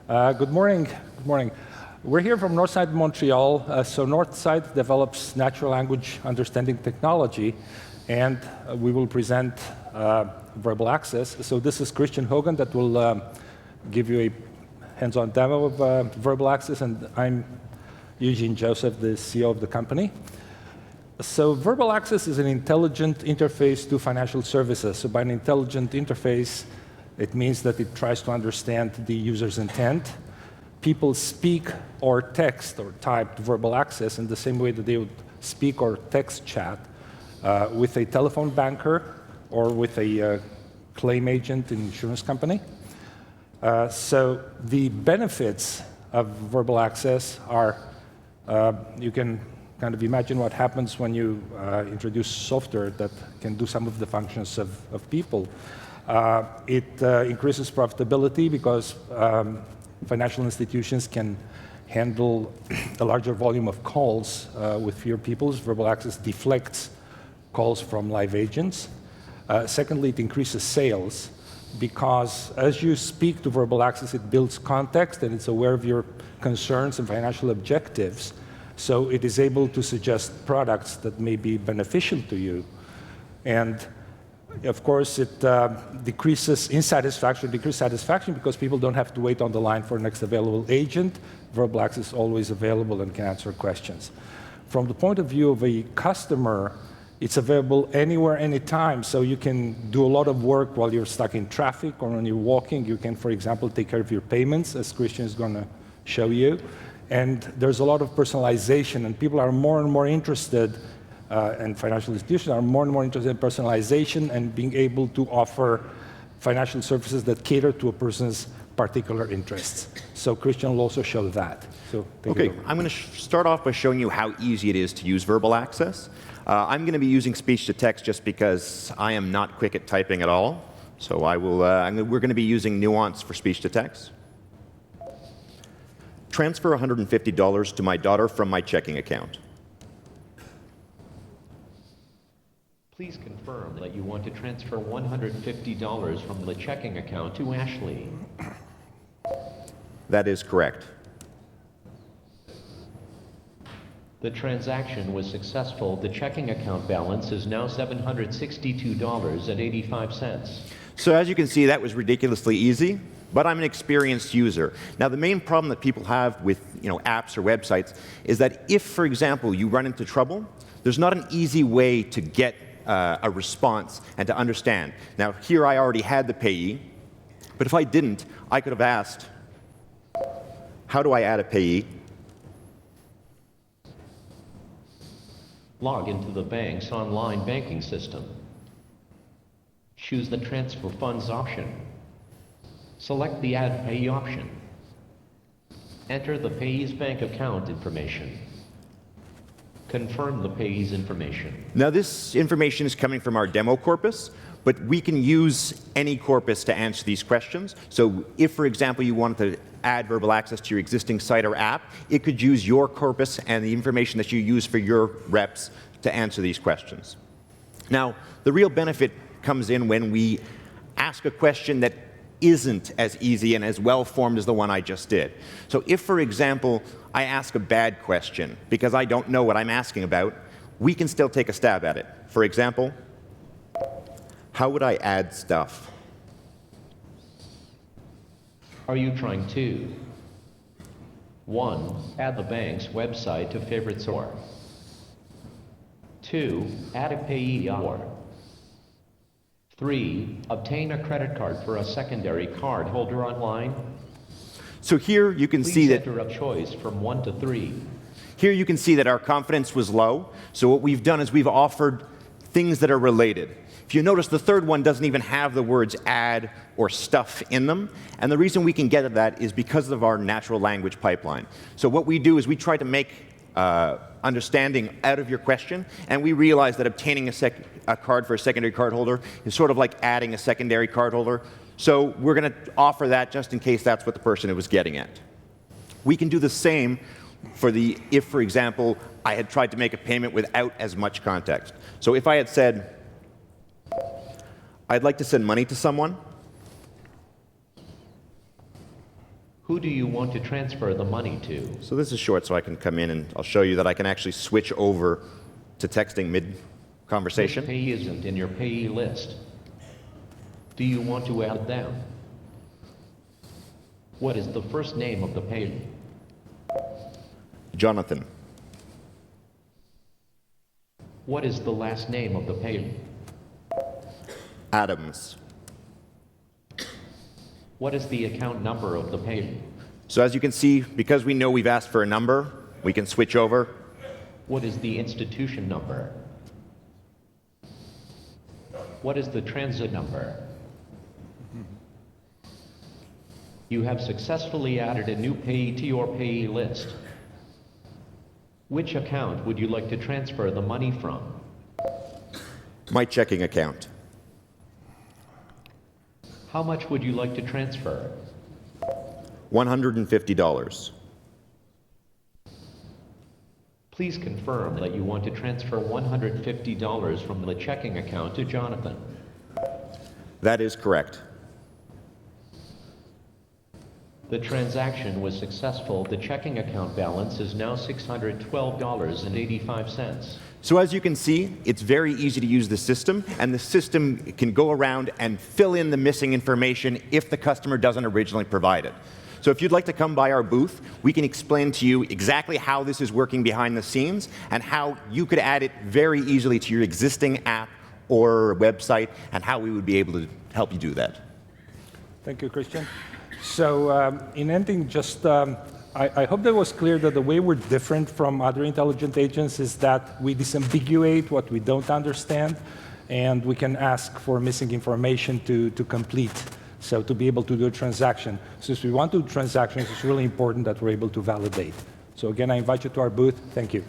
Good morning. Good morning. We're here from Northside Montreal. So Northside develops natural language understanding technology, and we will present verbal access. So this is Christian Hogan that will give you a hands-on demo of verbal access, and I'm Eugene Joseph, the CEO of the company. So verbal access is an intelligent interface to financial services. So by an intelligent interface, it means that it tries to understand the user's intent. People speak or text or type verbal access in the same way that they would speak or text chat with a telephone banker or with a claim agent in an insurance company. So the benefits of verbal access are, you can kind of imagine what happens when you introduce software that can do some of the functions of people. It increases profitability because financial institutions can handle a larger volume of calls with fewer people. Verbal access deflects calls from live agents. Secondly, it increases sales because as you speak to verbal access, it builds context and it's aware of your concerns and financial objectives. So it is able to suggest products that may be beneficial to you. And of course, it decreases satisfaction because people don't have to wait on the line for the next available agent. Verbal access is always available and can answer questions. From the point of view of a customer, it's available anywhere, anytime. So you can do a lot of work while you're stuck in traffic or when you're walking. You can, for example, take care of your payments, as Christian is going to show you. And there's a lot of personalization, and people are more and more interested, and financial institutions are more and more interested in personalization and being able to offer financial services that cater to a person's particular interests. So Christian will also show that. So okay, I'm going to start off by showing you how easy it is to use verbal access. I'm going to be using speech-to-text just because I am not quick at typing at all. So we're going to be using nuance for speech-to-text. Transfer $150 to my daughter from my checking account. Please confirm that you want to transfer $150 from the checking account to Ashley. That is correct. The transaction was successful. The checking account balance is now $762.85. So as you can see, that was ridiculously easy. But I'm an experienced user. Now, the main problem that people have with apps or websites is that if, for example, you run into trouble, there's not an easy way to get a response and to understand. Now, here I already had the payee, but if I didn't, I could have asked, how do I add a payee? Log into the bank's online banking system. Choose the Transfer Funds option. Select the Add Payee option. Enter the payee's bank account information. Confirm the payee's information. Now, this information is coming from our demo corpus, but we can use any corpus to answer these questions. So if, for example, you wanted to add verbal access to your existing site or app, it could use your corpus and the information that you use for your reps to answer these questions. Now, the real benefit comes in when we ask a question that isn't as easy and as well-formed as the one I just did. So if, for example, I ask a bad question because I don't know what I'm asking about, we can still take a stab at it. For example, how would I add stuff? Are you trying to 1. Add the bank's website to favorites or 2. Add a payee or 3. Obtain a credit card for a secondary card holder online. So here you can see that enter a choice from 1 to 3. Here you can see that our confidence was low. So what we've done is we've offered things that are related. If you notice, the third one doesn't even have the words add or stuff in them. And the reason we can get at that is because of our natural language pipeline. So what we do is we try to make understanding out of your question, and we realize that obtaining a card for a secondary card holder is sort of like adding a secondary card holder. So we're going to offer that just in case that's what the person was getting at. We can do the same for if, for example, I had tried to make a payment without as much context. So if I had said, I'd like to send money to someone, Who do you want to transfer the money to? So this is short, so I can come in and I'll show you that I can actually switch over to texting mid-conversation. Which payee isn't in your payee list? Do you want to add them? What is the first name of the payee? Jonathan. What is the last name of the payee? Adams. What is the account number of the payee? So as you can see, because we know we've asked for a number, we can switch over. What is the institution number? What is the transit number? You have successfully added a new payee to your payee list. Which account would you like to transfer the money from? My checking account. How much would you like to transfer? $150. Please confirm that you want to transfer $150 from the checking account to Jonathan. That is correct. The transaction was successful. The checking account balance is now $612.85. So as you can see, it's very easy to use the system, and the system can go around and fill in the missing information if the customer doesn't originally provide it. So if you'd like to come by our booth, we can explain to you exactly how this is working behind the scenes and how you could add it very easily to your existing app or website, and how we would be able to help you do that. Thank you, Christian. So in ending, just I hope that was clear that the way we're different from other intelligent agents is that we disambiguate what we don't understand, and we can ask for missing information to complete, so to be able to do a transaction. Since we want to do transactions, it's really important that we're able to validate. So again, I invite you to our booth. Thank you.